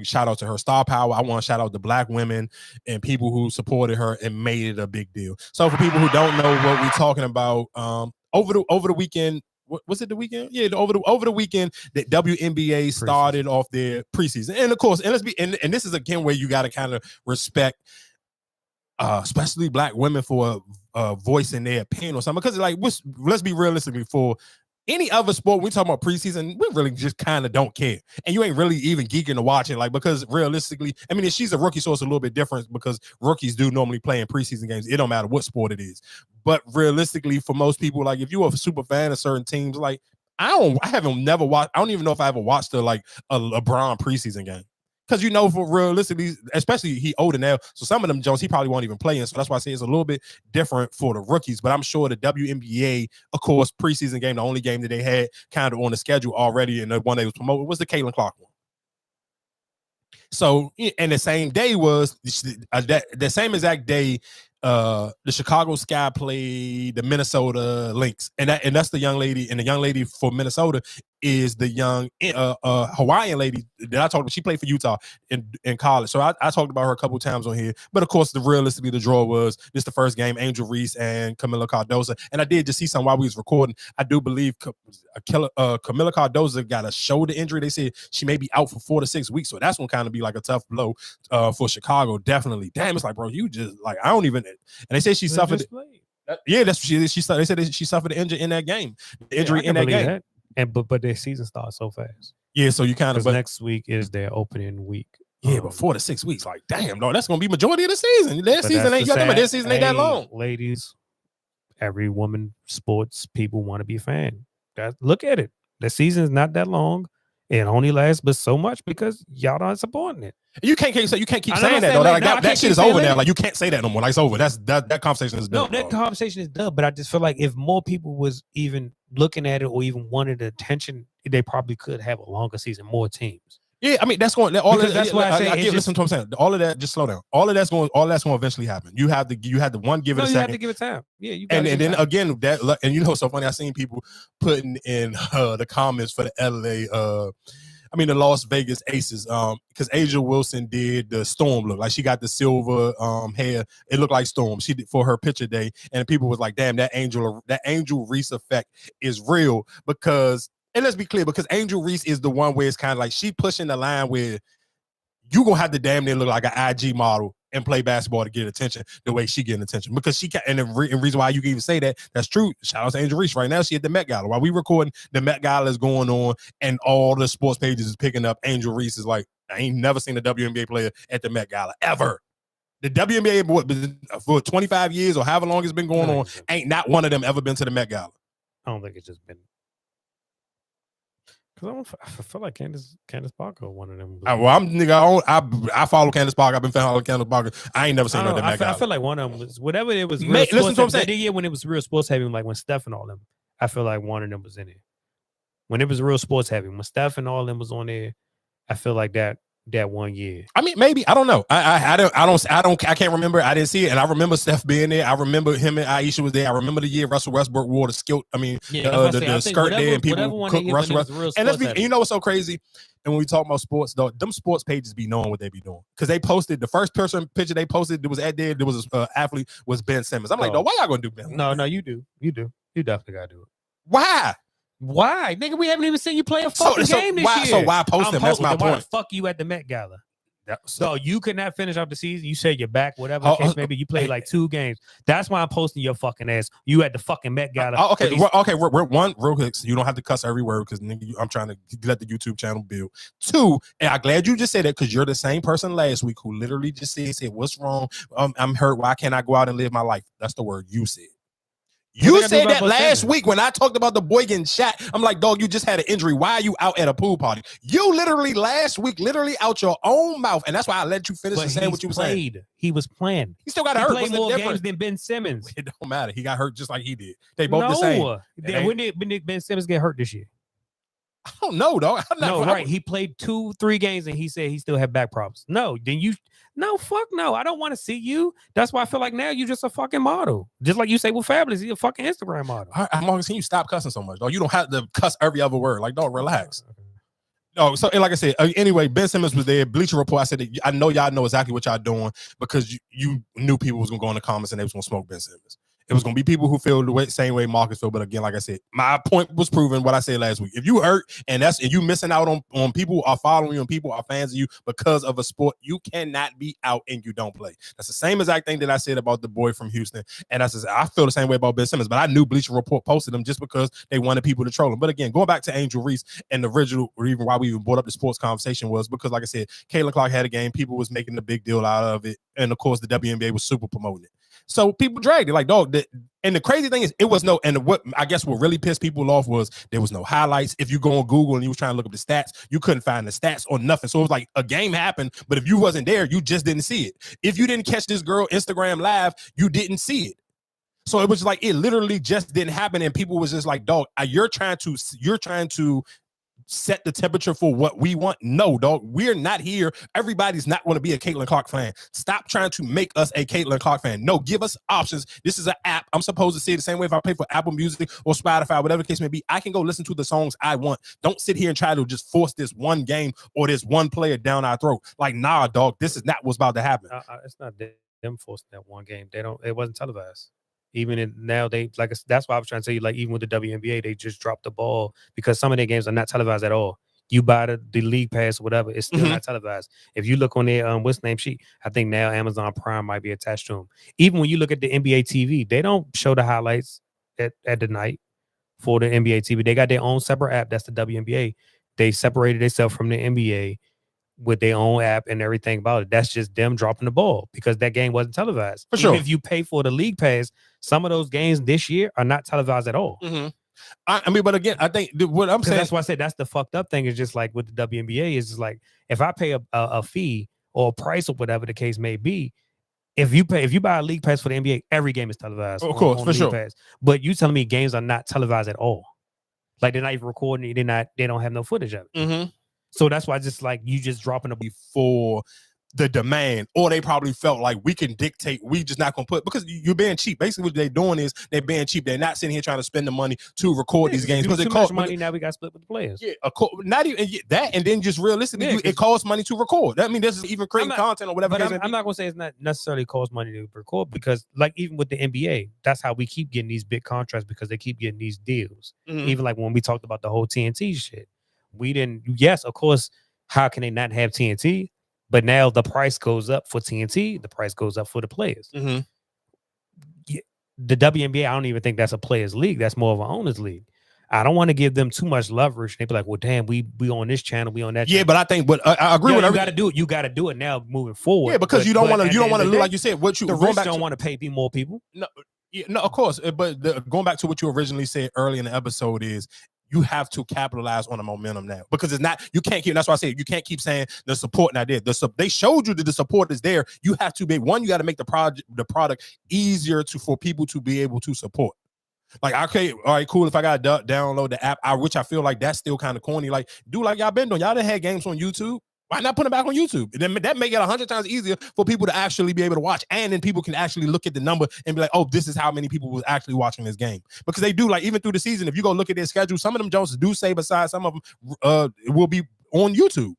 shout out to her star power. I want to shout out the black women and people who supported her and made it a big deal. So for people who don't know what we're talking about, over the weekend, was it the weekend? Yeah, over the weekend, the WNBA started off their preseason, and of course, and this is again where you got to kind of respect, especially black women for voicing their opinion or something. Because like, let's be realistic, for any other sport, we talk about preseason, we really just kind of don't care. And you ain't really even geeking to watch it, like, because realistically, I mean, if she's a rookie, so it's a little bit different because rookies do normally play in preseason games. It don't matter what sport it is. But realistically, for most people, like if you're a super fan of certain teams, like I don't even know if I ever watched a LeBron preseason game. Because for realistically, especially he older now, so some of them Jones he probably won't even play in. So that's why I say it's a little bit different for the rookies. But I'm sure the WNBA, of course, preseason game, the only game that they had kind of on the schedule already, and the one that was promoted was the Caitlin Clark one. So, and the same day was the same exact day. The Chicago Sky played the Minnesota Lynx, and that's the young lady. And the young lady for Minnesota is the young Hawaiian lady that I talked about. She played for Utah in college, so I talked about her a couple times on here. But of course, realistically, the draw was this the first game: Angel Reese and Camila Cardoza. And I did just see something while we was recording. I do believe Camila Cardoza got a shoulder injury. They said she may be out for 4 to 6 weeks, so that's gonna kind of be like a tough blow for Chicago. Definitely, damn, it's like, bro, you just like I don't even. And they say she suffered. Yeah, that's what she said. They said that she suffered an injury in that game. Injury in that game. That. And but their season starts so fast. Yeah, so you kind of next week is their opening week. Yeah, but 4 to 6 weeks, like damn, no, that's gonna be majority of the season. Their season ain't that long. Ladies, every woman sports people want to be a fan. Look at it. The season is not that long. It only lasts but so much because y'all not supporting it. You can't keep saying that though. Like that shit is over now. Like you can't say that no more. Like it's over. That conversation is done. No, that conversation is done. But I just feel like if more people was even looking at it or even wanted attention, they probably could have a longer season, more teams. Yeah, I mean that's going. That's why I say. Listen to what I'm saying. All of that, just slow down. All that's going to eventually happen. You have the one give it a second. You have to give it time. Yeah, you. And then again that, and it's so funny. I seen people putting in the comments for the LA. The Las Vegas Aces, because Asia Wilson did the Storm look. Like she got the silver hair. It looked like Storm. She did for her picture day. And people was like, damn, that Angel Reese effect is real because, and let's be clear, because Angel Reese is the one where it's kind of like she pushing the line where you gonna have to damn near look like an IG model and play basketball to get attention the way she getting attention, because she can. And the reason why you can even say that's true. Shout out to Angel Reese. Right now she at the Met Gala. While we recording, the Met Gala is going on and all the sports pages is picking up Angel Reese. Is like, I ain't never seen a WNBA player at the Met Gala ever. The WNBA for 25 years or however long it's been going on, ain't not one of them ever been to the Met Gala. I don't think it's just been. Because I feel like Candace Parker, one of them. I follow Candace Parker. I've been following Candace Parker. I ain't never seen her at the Met Gala. I feel like one of them was whatever it was. Listen to what I'm saying. Yeah, when it was real sports heavy, like when Steph and all them, I feel like one of them was in it. When it was real sports heavy, when Steph and all them was on there, I feel like that 1 year. I mean, maybe I don't know. I can't remember. I didn't see it, and I remember Steph being there. I remember him and Aisha was there. I remember the year Russell Westbrook wore the skirt. The skirt there, and people cook Russell Westbrook. And you know what's so crazy? And when we talk about sports, though, them sports pages be knowing what they be doing, because they posted the first person picture they posted. There was an athlete was Ben Simmons. I'm like, no, why y'all gonna do Ben? No, you do. You definitely gotta do it. Why, nigga? We haven't even seen you play a fucking game this year. So why post them? That's my point. Why the fuck you at the Met Gala? So you could not finish off the season. You said you're back, whatever the case maybe. You played like 2 games. That's why I'm posting your fucking ass. You at the fucking Met Gala. We're one real quick. So you don't have to cuss every word because I'm trying to let the YouTube channel build. 2, and I'm glad you just said that because you're the same person last week who literally just said, "What's wrong? I'm hurt. Why can't I go out and live my life?" That's the word you said. You said that last week when I talked about the boy getting shot. I'm like, dog, you just had an injury. Why are you out at a pool party? You literally last week, out your own mouth. And that's why I let you finish and say what you were saying. He was playing. He still got hurt. He played more games than Ben Simmons. It don't matter. He got hurt just like he did. They both the same. When did Ben Simmons get hurt this year? I don't know, dog. Right. He played 2-3 games and he said he still had back problems. Fuck no. I don't want to see you. That's why I feel like now you're just a fucking model. Just like you say with Fabulous, he's a fucking Instagram model. I'm always saying you stop cussing so much, dog. You don't have to cuss every other word. Like, dog, relax. No, so like I said, anyway, Ben Simmons was there. Bleacher Report. I said, that I know y'all know exactly what y'all doing because you knew people was gonna go in the comments and they was gonna smoke Ben Simmons. It was gonna be people who feel the same way Marcus feel. But again, like I said, my point was proven. What I said last week. If you hurt and you missing out on people who are following you and people are fans of you because of a sport, you cannot be out and you don't play. That's the same exact thing that I said about the boy from Houston. And I feel the same way about Ben Simmons. But I knew Bleacher Report posted him just because they wanted people to troll him. But again, going back to Angel Reese and the original reason why we even brought up the sports conversation was because, like I said, Caitlin Clark had a game. People was making a big deal out of it. And of course, the WNBA was super promoting it. So people dragged it like, dog. And the crazy thing is, it was no, and what I guess what really pissed people off was there was no highlights. If you go on Google and you was trying to look up the stats, you couldn't find the stats or nothing. So it was like a game happened, but if you wasn't there, you just didn't see it. If you didn't catch this girl Instagram live, you didn't see it. So it was like, it literally just didn't happen. And people was just like, dog, you're trying to set the temperature for what we want. No, dog, we're not here. Everybody's not going to be a Caitlin Clark fan. Stop trying to make us a Caitlin Clark fan. No, give us options. This is an app. I'm supposed to see it the same way if I pay for Apple Music or Spotify, whatever the case may be. I can go listen to the songs I want. Don't sit here and try to just force this one game or this one player down our throat. Like, nah, dog, this is not what's about to happen. It's not them forcing that one game. It wasn't televised. Even now, that's why I was trying to tell you, like, even with the WNBA, they just dropped the ball because some of their games are not televised at all. You buy the league pass or whatever, it's still not televised. If you look on their what's the name sheet, I think now Amazon Prime might be attached to them. Even when you look at the NBA TV, they don't show the highlights at the night for the NBA TV. They got their own separate app. That's the WNBA. They separated themselves from the NBA with their own app and everything about it. That's just them dropping the ball because that game wasn't televised. For sure. Even if you pay for the league pass, some of those games this year are not televised at all. I mean, but again, I think what I'm saying, that's why I said that's the fucked up thing. Is just like with the WNBA is just like, if I pay a fee or a price or whatever the case may be, if you buy a league pass for the NBA, every game is televised. Of course, for sure. Pass. But you telling me games are not televised at all? Like they're not even recording it. They don't have no footage of it. So that's why just like you just dropping a before the demand, or they probably felt like we can dictate, we just not gonna put, because you're being cheap. Basically what they're doing is they're being cheap. They're not sitting here trying to spend the money to record these games because it costs money. Now we got split with the players. Yeah, not even that, and then just realistically, it costs money to record. That means this is even creating content or whatever. But I'm not gonna say it's not necessarily cost money to record, because like even with the NBA, that's how we keep getting these big contracts, because they keep getting these deals. Even like when we talked about the whole TNT shit, we didn't. Yes, of course. How can they not have TNT? But now the price goes up for TNT. The price goes up for the players. The WNBA, I don't even think that's a players league. That's more of an owners league. I don't want to give them too much leverage. They be like, well, damn, we on this channel, we on that channel. Yeah, but I think, but I agree with you. Got to do it. You got to do it now moving forward. Yeah, because you don't want to look like you said. What you the rich don't want to pay more people. No, of course. But going back to what you originally said early in the episode is, you have to capitalize on the momentum now, because it's not, you can't keep, that's why I said you can't keep saying the support not there. They showed you that the support is there. You have to be, one, you got to make the product easier for people to be able to support. Like, okay, all right, cool. If I got to download the app, which I feel like that's still kind of corny. Like, do like y'all been doing. Y'all done had games on YouTube. Why not put them back on YouTube? That make it 100 times easier for people to actually be able to watch. And then people can actually look at the number and be like, oh, this is how many people was actually watching this game. Because they do, like, even through the season, if you go look at their schedule, some of them Jones do say besides, some of them will be on YouTube.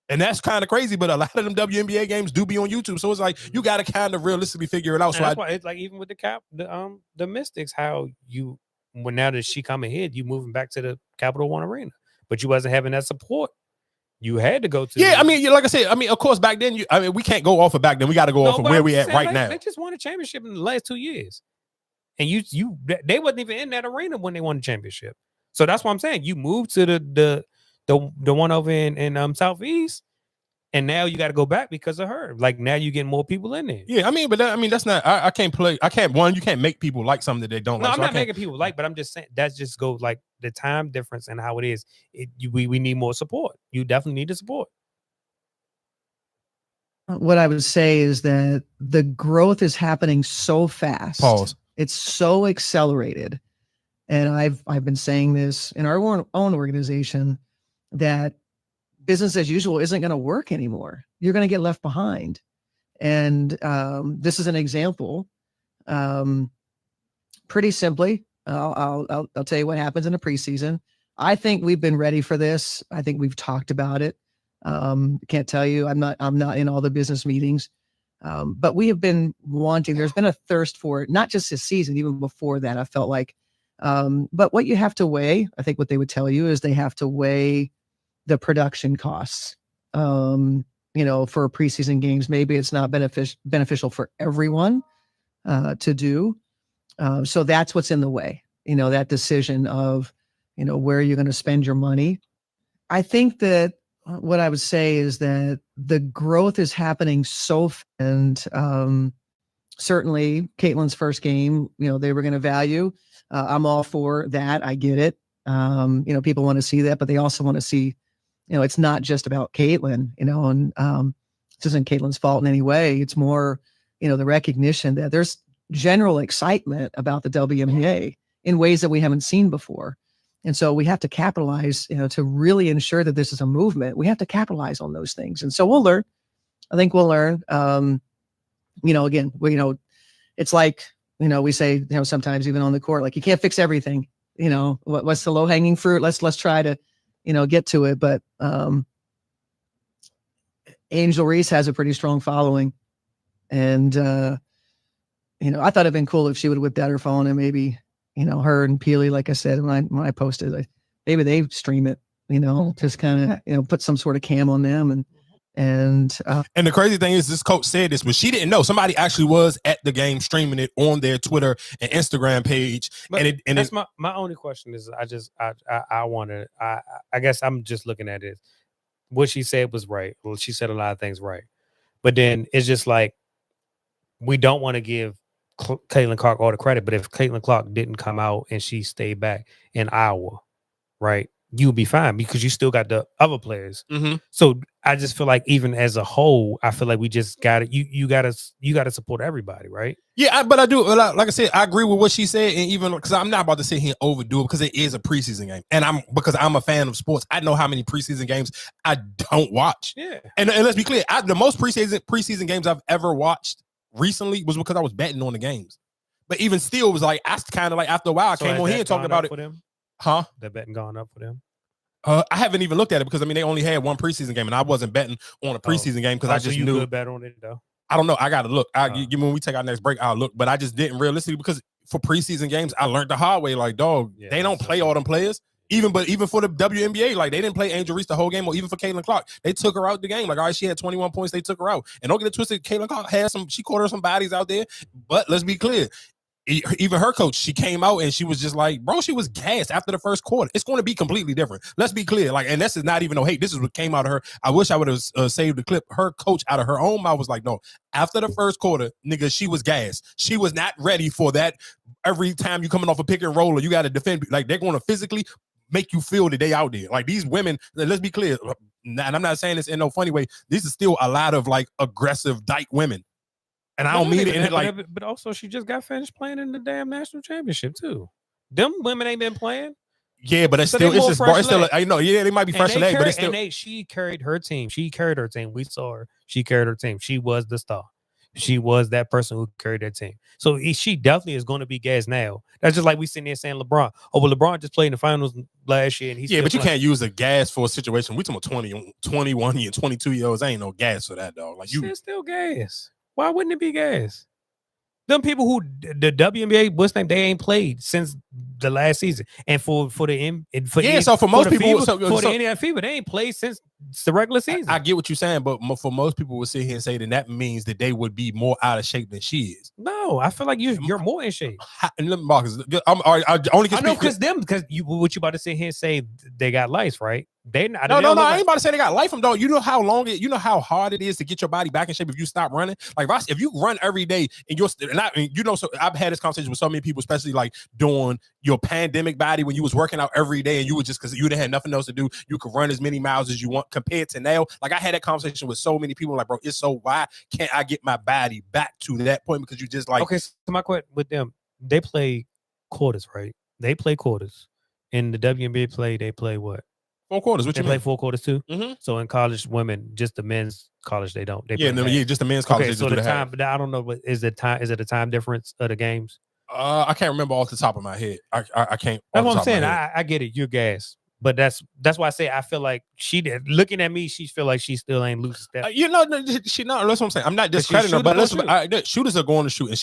And that's kind of crazy, but a lot of them WNBA games do be on YouTube. So it's like, you got to kind of realistically figure it out. So that's why it's like, even with the Mystics, how when now that she coming here, you moving back to the Capital One Arena, but you wasn't having that support. You had to go to. Yeah, I mean, like I said, I mean, of course, back then, we can't go off of back then. We got to go off of where we at right now. They just won a championship in the last 2 years, and they wasn't even in that arena when they won the championship. So that's what I'm saying. You moved to the one over in Southeast, and now you got to go back because of her. Like, now you getting more people in there. Yeah, I mean, but that's not. I can't play. I can't. One, you can't make people like something that they don't like. No, I'm not making people like, but I'm just saying that just goes like the time difference and how it is. We need more support. You definitely need the support. What I would say is that the growth is happening so fast. Pause. It's so accelerated, and I've been saying this in our own organization that business as usual isn't going to work anymore. You're going to get left behind. And this is an example. Pretty simply, I'll tell you what happens in the preseason. I think we've been ready for this. I think we've talked about it. Can't tell you. I'm not in all the business meetings. But we have been wanting, there's been a thirst for it, not just this season, even before that, I felt like. But what you have to weigh, I think what they would tell you is they have to weigh the production costs. For preseason games, maybe it's not beneficial for everyone to do. So that's what's in the way, that decision of, where you're going to spend your money. I think that what I would say is that the growth is happening and certainly Caitlin's first game, they were going to value. I'm all for that. I get it. People want to see that, but they also want to see, it's not just about Caitlin, and this isn't Caitlin's fault in any way. It's more, the recognition that there's general excitement about the WNBA in ways that we haven't seen before. And so we have to capitalize, to really ensure that this is a movement. We have to capitalize on those things. And so we'll learn. I think we'll learn. Again, it's like, we say, sometimes even on the court, like you can't fix everything. What's the low hanging fruit? Let's try to, get to it. But Angel Reese has a pretty strong following. And, I thought it'd been cool if she would have whipped out her phone and maybe, her and Peely, like I said, when I posted, maybe they stream it, just kind of, put some sort of cam on them. And the crazy thing is this coach said this, but she didn't know. Somebody actually was at the game streaming it on their Twitter and Instagram page. But that's my only question is I guess I'm just looking at it. What she said was right. Well, she said a lot of things right. But then it's just like, we don't want to give Caitlin Clark all the credit, but if Caitlin Clark didn't come out and she stayed back in Iowa, right, you'll be fine because you still got the other players. Mm-hmm. So I just feel like even as a whole, I feel like we just got to you got to support everybody, right? Yeah, but I do. Like I said, I agree with what she said, and even because I'm not about to sit here and overdo it because it is a preseason game, and because I'm a fan of sports. I know how many preseason games I don't watch. Yeah, and let's be clear, the most preseason games I've ever watched recently was because I was betting on the games. But even still, it was like I kind of like after a while I came on here and talked about it. Huh? That betting gone up for them? I haven't even looked at it because they only had one preseason game and I wasn't betting on a preseason game because I just knew. Could bet on it though. I don't know. I got to look. When we take our next break, I'll look. But I just didn't realistically because for preseason games, I learned the hard way. Like, dog, they don't play all them players. Even for the WNBA, like they didn't play Angel Reese the whole game, or even for Caitlin Clark, they took her out the game. Like, all right, she had 21 points, they took her out. And don't get it twisted, Caitlin Clark she caught her some bodies out there. But let's be clear, even her coach, she came out and she was just like, bro, she was gassed after the first quarter. It's going to be completely different. Let's be clear. Like, and this is not even no hate. This is what came out of her. I wish I would have saved the clip. Her coach out of her own mouth was like, no, after the first quarter, nigga, she was gassed. She was not ready for that. Every time you coming off a pick and roller, you got to defend. Like, they're going to physically make you feel that they out there. Like, these women, let's be clear, and I'm not saying this in no funny way, these are still a lot of like aggressive dyke women. And I don't mean it in it like, but also she just got finished playing in the damn national championship too. Them women ain't been playing. Yeah, but it's still, it's still, I know, yeah, they might be fresh leg, but it's still. She carried her team. She carried her team. We saw her. She carried her team. She was the star. She was that person who carried that team. So she definitely is going to be gassed now. That's just like we sitting there saying LeBron. Oh, well, LeBron just played in the finals last year. And he's but you can't use a gas for a situation. We talking about 21 and 22 year olds. Ain't no gas for that, dog. Like it's still gas. Why wouldn't it be gas? Them people who the WNBA, what's name? They ain't played since the last season, and for the so for most people, for the Indiana Fever, they ain't played since the regular season. I get what you're saying, but for most people, would sit here and say that means that they would be more out of shape than she is. No, I feel like you're more in shape. Marcus, I only can I know because what you about to sit here and say they got lice, right? They not. No, I ain't about to say they got life from dog. You know how long you know how hard it is to get your body back in shape if you stop running. Like if you run every day and so I've had this conversation with so many people, especially like during your pandemic body when you was working out every day and you were just because you didn't have nothing else to do, you could run as many miles as you want compared to now. Like I had that conversation with so many people, like, bro, why can't I get my body back to that point? Because you just like okay. So my question with them, they play quarters, right? They play quarters. In the WNBA they play what? 4 quarters. What they you play mean? 4 quarters too. Mm-hmm. So in college, women, just the men's college, they don't. Just the men's college. Okay, so the time, but I don't know. But is it a time difference of the games? I can't remember off the top of my head. I can't. That's what I'm saying. I get it. You're gas. But that's why I say I feel like she did. Looking at me, she feel like she still ain't losing step. She not. That's what I'm saying. I'm not discrediting her, but listen, shooters are going to shoot, and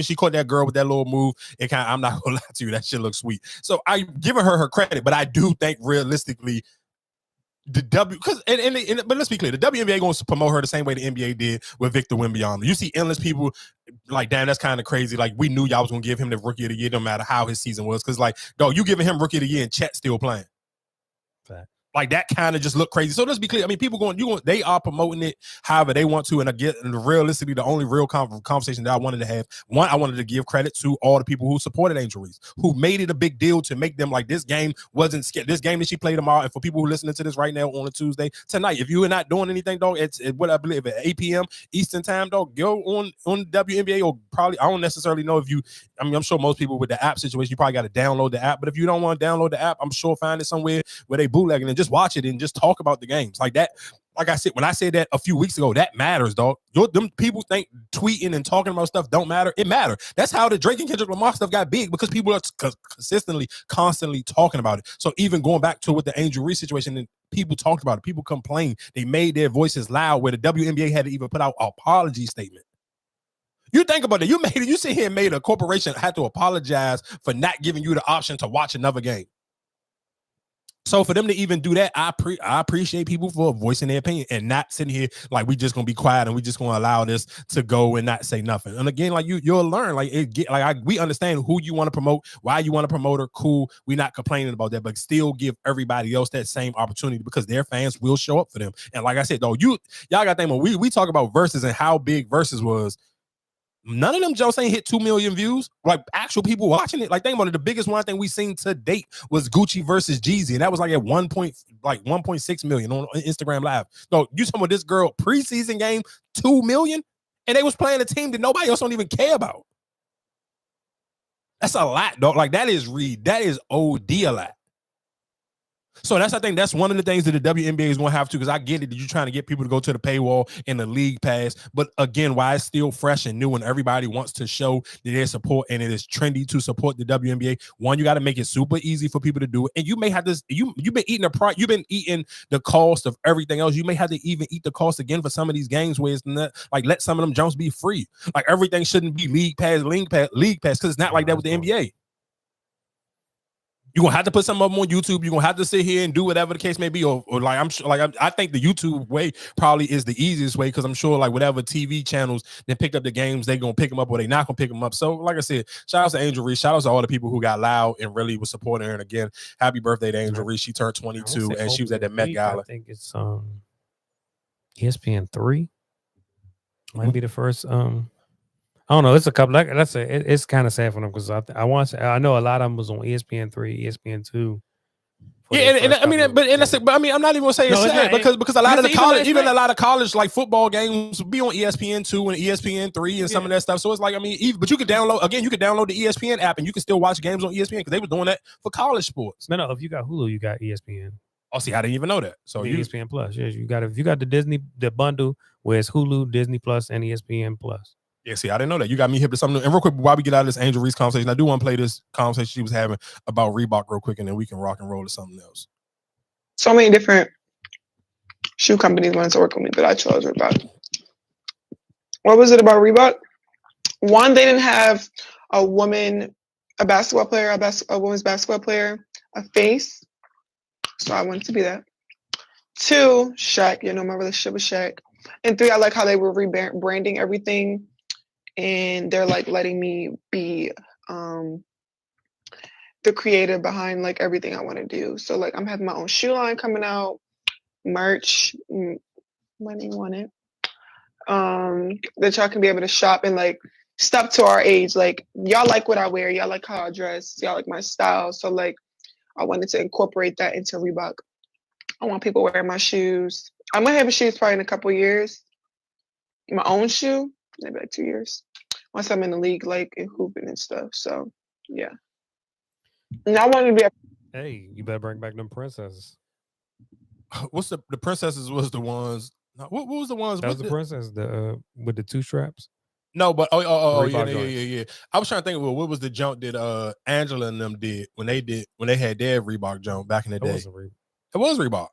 she caught that girl with that little move. It kind of, I'm not gonna lie to you, that shit looks sweet. So I giving her credit, but I do think realistically, but let's be clear, the WNBA going to promote her the same way the NBA did with Victor Wembanyama. You see endless people like, damn, that's kind of crazy. Like, we knew y'all was going to give him the Rookie of the Year no matter how his season was, because like, dog, you giving him Rookie of the Year and Chet still playing. Fact. Like, that kind of just look crazy. So let's be clear. I mean, people they are promoting it however they want to. And again, realistically, the only real conversation that I wanted to have, one, I wanted to give credit to all the people who supported Angel Reese, who made it a big deal to make them like, this game wasn't scared. This game that she played tomorrow. And for people who are listening to this right now on a Tuesday, tonight, if you are not doing anything, dog, it's what I believe at 8 p.m. Eastern time, dog, go on WNBA, or probably, I don't necessarily know if you, I mean, I'm sure most people with the app situation, you probably got to download the app. But if you don't want to download the app, I'm sure find it somewhere where they bootlegging and just watch it and just talk about the games like that. Like I said, when I said that a few weeks ago, that matters, dog. Them people think tweeting and talking about stuff don't matter. It matters. That's how the Drake and Kendrick Lamar stuff got big, because people are constantly talking about it. So even going back to with the Angel Reese situation, and people talked about it, people complained, they made their voices loud, where the WNBA had to even put out an apology statement. You think about it. You sit here and made a corporation have to apologize for not giving you the option to watch another game. So for them to even do that, I appreciate people for voicing their opinion and not sitting here like we just gonna be quiet and we just gonna allow this to go and not say nothing. And again, like you'll learn. Like we understand who you want to promote, why you want to promote her. Cool, we're not complaining about that, but still give everybody else that same opportunity, because their fans will show up for them. And like I said, though, y'all got to think when we talk about Versus and how big Versus was. None of them jokes ain't hit 2 million views. Like actual people watching it. Like think about it. The biggest one thing we seen to date was Gucci versus Jeezy, and that was like at 1.6 million on Instagram Live. So you talking about this girl preseason game 2 million, and they was playing a team that nobody else don't even care about. That's a lot, dog. Like that is OD a lot. So I think that's one of the things that the WNBA is going to have to, because I get it that you're trying to get people to go to the paywall and the league pass. But again, why it's still fresh and new and everybody wants to show that their support and it is trendy to support the WNBA. One, you got to make it super easy for people to do it. And you may have this, you've been eating the cost of everything else. You may have to even eat the cost again for some of these games where it's not like, let some of them jumps be free. Like everything shouldn't be league pass, because it's not like that with the NBA. You're gonna have to put some of them on YouTube. You're gonna have to sit here and do whatever the case may be, or like I'm sure, like I think the YouTube way probably is the easiest way, because I'm sure like whatever TV channels that pick up the games, they gonna pick them up or they not gonna pick them up. So like I said, shout out to Angel Reese, shout out to all the people who got loud and really was supporting her. And again, happy birthday to Angel Reese. She turned 22 and she was at the Met Gala. I think it's ESPN 3 might be the first. I don't know. It's a couple. Like let's say it's kind of sad for them, because I know a lot of them was on ESPN 3, ESPN 2. Yeah, and I mean, but I mean, I'm not even gonna say it's sad, because a lot of the college, even a lot of college like football games be on ESPN 2 and ESPN 3 and some of that stuff. So it's like, I mean, but you could download the ESPN app and you can still watch games on ESPN, because they were doing that for college sports. No, if you got Hulu, you got ESPN. Oh, see, I didn't even know that. So ESPN Plus, yes, you got if you got the bundle where it's Hulu, Disney Plus, and ESPN Plus. Yeah, see, I didn't know that. You got me hip to something. And real quick, while we get out of this Angel Reese conversation, I do want to play this conversation she was having about Reebok real quick, and then we can rock and roll to something else. So many different shoe companies wanted to work with me, but I chose Reebok. What was it about Reebok? One, they didn't have a women's basketball player, a face. So I wanted to be that. 2, Shaq. You know, my relationship with Shaq. And 3, I like how they were rebranding everything. And they're like letting me be the creative behind like everything I want to do. So like I'm having my own shoe line coming out, merch, when you want it, that y'all can be able to shop and like stuff to our age. Like y'all like what I wear, y'all like how I dress, y'all like my style. So like I wanted to incorporate that into Reebok. I want people wearing my shoes. I'm gonna have shoes probably in a couple years. My own shoe, maybe like 2 years. Once I'm in the league, like in hooping and stuff. So yeah. And I wanted to be Hey, you better bring back them princesses. What's the princesses was the ones? What was the ones? That was the princess with the 2 straps. No, but yeah. I was trying to think of what was the jump that Angela and them did when they had their Reebok jump back in the day. It was Reebok.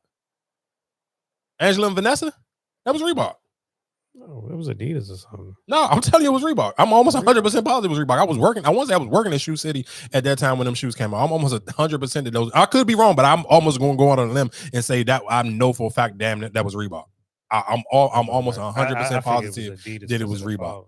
Angela and Vanessa? That was Reebok. No, it was Adidas or something. No, I'm telling you, it was Reebok. I'm almost 100% positive it was Reebok. I want to say I was working in Shoe City at that time when them shoes came out. I'm almost 100% of those. I could be wrong, but I'm almost going to go out on a limb and say that I know for a fact, damn it, that was Reebok. I'm almost 100% positive that it was Reebok.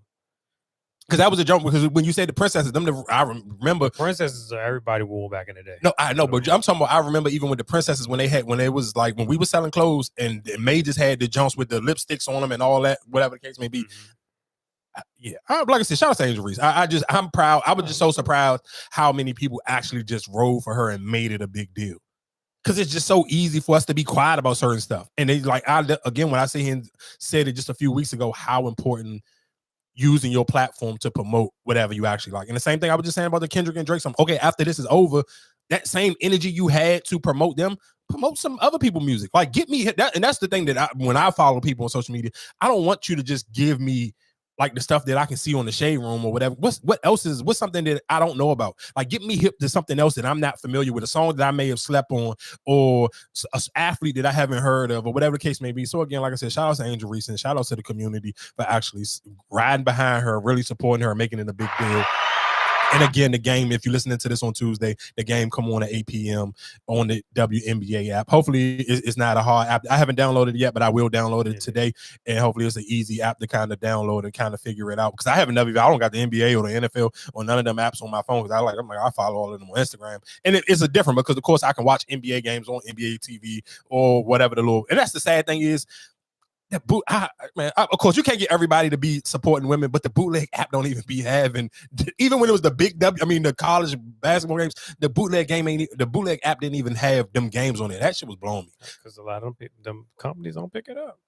Because that was a jump. Because when you say the princesses, I remember the princesses everybody wore back in the day. No, I know, but I'm talking about. I remember even with the princesses when it was like when we were selling clothes and May just had the jumps with the lipsticks on them and all that, whatever the case may be. Like I said, shout out to Angel Reese. I'm proud. I was just so surprised how many people actually just rode for her and made it a big deal. Because it's just so easy for us to be quiet about certain stuff. And they when I see him said it just a few weeks ago, how important using your platform to promote whatever you actually like. And the same thing I was just saying about the Kendrick and Drake song. Okay, after this is over, that same energy you had to promote them, promote some other people's music. Like get me that, and that's the thing that when I follow people on social media, I don't want you to just give me like the stuff that I can see on the Shade Room or whatever. What's something that I don't know about? Like get me hip to something else that I'm not familiar with, a song that I may have slept on, or an athlete that I haven't heard of, or whatever the case may be. So again, like I said, shout out to Angel Reese and shout out to the community for actually riding behind her, really supporting her, making it a big deal. And again, the game, if you're listening to this on Tuesday, the game come on at 8 p.m. on the WNBA app. Hopefully, it's not a hard app. I haven't downloaded it yet, but I will download it today. And hopefully, it's an easy app to kind of download and kind of figure it out. Because I don't got the NBA or the NFL or none of them apps on my phone. Because I follow all of them on Instagram. And it's a different because, of course, I can watch NBA games on NBA TV or whatever the little. And that's the sad thing is, of course, you can't get everybody to be supporting women, but the bootleg app don't even be having. Even when it was the big the college basketball games, the bootleg app didn't even have them games on it. That shit was blowing me. Because a lot of them companies don't pick it up.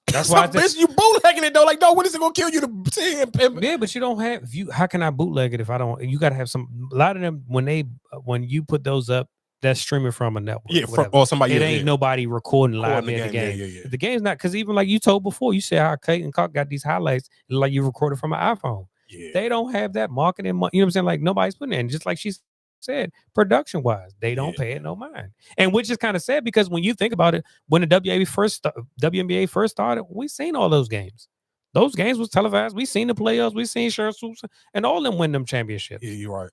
That's why you bootlegging it though. Like, no, when is it gonna kill you to see him? Yeah, but you don't have. How can I bootleg it if I don't? You got to have some. A lot of them when you put those up. That's streaming from a network. Yeah, or somebody. It ain't nobody recording live in the game. Yeah. The game's not, because even like you told before, you said how Kate and Cock got these highlights like you recorded from an iPhone. Yeah. They don't have that marketing. You know what I'm saying? Like nobody's putting it in. Just like she said, production wise, they don't pay it no mind. And which is kind of sad because when you think about it, when the WNBA first started, we seen all those games. Those games was televised. We seen the playoffs. We seen Sharon Swoops and all them win them championships. Yeah, you're right.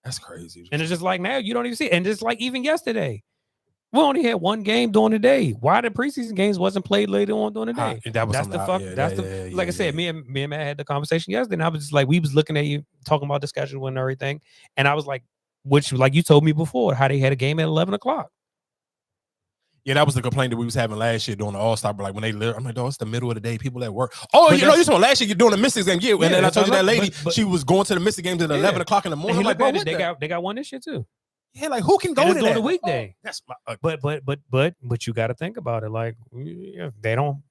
That's crazy. And it's just like now you don't even see it. And just like even yesterday, we only had one game during the day. Why the preseason games wasn't played later on during the day? Like I said, me and Matt had the conversation yesterday, and I was just like, we was looking at you talking about the schedule and everything, and I was like, which like you told me before, how they had a game at 11 o'clock. Yeah, that was the complaint that we was having last year during the All-Star. But like when I'm like, it's the middle of the day, people at work. Oh, you saw last year you're doing the Mystics game. Yeah, and then I told you that lady, she was going to the Mystic games at 11 o'clock in the morning. I'm like, bro, they got one this year too. Yeah, like who can go to that? The weekday. That's my, but you got to think about it. Like they don't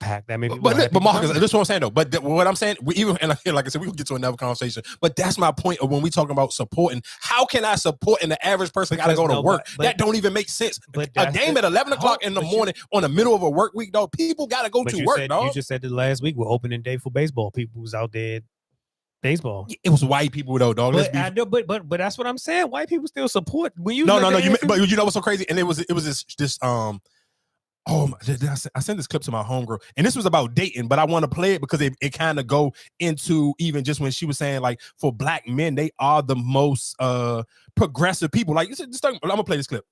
pack that many. But Marcus, this is what I'm saying though. But what I'm saying, like I said, we can get to another conversation. But that's my point of when we talking about supporting. How can I support and the average person got to go to work? That don't even make sense. But a game at 11 o'clock in the morning on the middle of a work week, though, people got to go to work, dog. You just said that last week we're opening day for baseball. People was out there. Baseball. It was white people though, dog. But that's what I'm saying. White people still support when you. No. But you know what's so crazy? And it was this I sent this clip to my homegirl, and this was about dating, but I want to play it because it kind of go into even just when she was saying like for black men, they are the most progressive people. Like I'm gonna play this clip.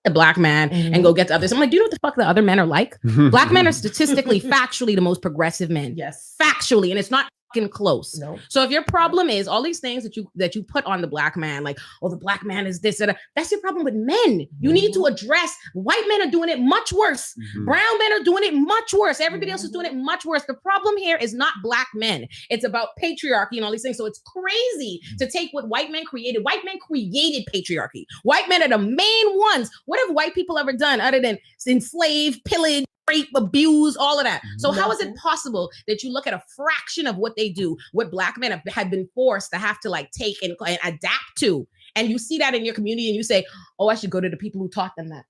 A black man and go get to others. I'm like, do you know what the fuck the other men are like? Black men are statistically, factually the most progressive men. Yes. Factually, and it's not fucking close. No. So if your problem is all these things that you put on the black man, like, oh, the black man is this, that's your problem with men. You need to address white men are doing it much worse. Brown men are doing it much worse. Everybody else is doing it much worse. The problem here is not black men. It's about patriarchy and all these things. So it's crazy to take what white men created. White men created patriarchy. White men are the main ones. What have white people ever done other than enslave, pillage, rape, abuse, all of that? So how is it possible that you look at a fraction of what they do, what black men have been forced to have to like take and adapt to, and you see that in your community and you say, oh, I should go to the people who taught them that.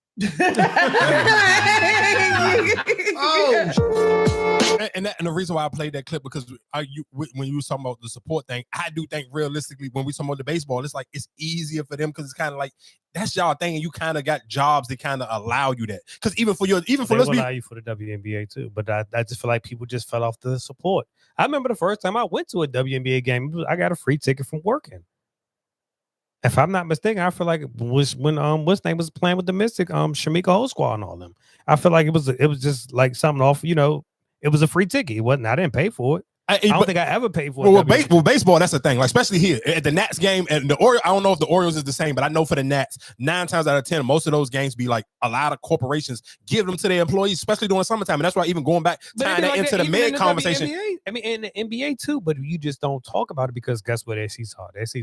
And the reason why I played that clip because when you was talking about the support thing, I do think realistically when we talking about the baseball, it's like it's easier for them because it's kind of like that's y'all thing, and you kind of got jobs that kind of allow you that. Because even for allow you for the WNBA too, but I just feel like people just fell off the support. I remember the first time I went to a WNBA game, I got a free ticket from working. If I'm not mistaken, I feel like it was when what's name was playing with the Mystic, Shamika Holsquaw and all them. I feel like it was just like something off, it was a free ticket. It wasn't, I didn't pay for it. I don't think I ever paid for it. Well, baseball, that's the thing. Like, especially here at the Nats game and the Orioles. I don't know if the Orioles is the same, but I know for the Nats, 9 times out of 10, most of those games be like a lot of corporations give them to their employees, especially during summertime. And that's why even going back, tying that into the mid conversation. WNBA, I mean, in the NBA too, but you just don't talk about it because guess what? Their seats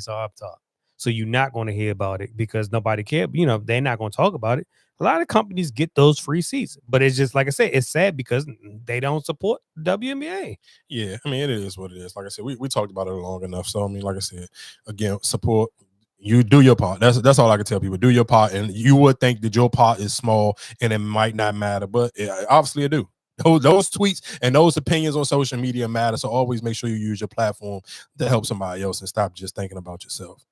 are up top. So you're not going to hear about it because nobody cares. They're not going to talk about it. A lot of companies get those free seats, but it's just like I said, it's sad because they don't support WNBA. Yeah, I mean, it is what it is. Like I said, we talked about it long enough. So I mean, like I said, again, support. You do your part. That's all I can tell people. Do your part, and you would think that your part is small and it might not matter, but obviously it do. Those tweets and those opinions on social media matter. So always make sure you use your platform to help somebody else and stop just thinking about yourself.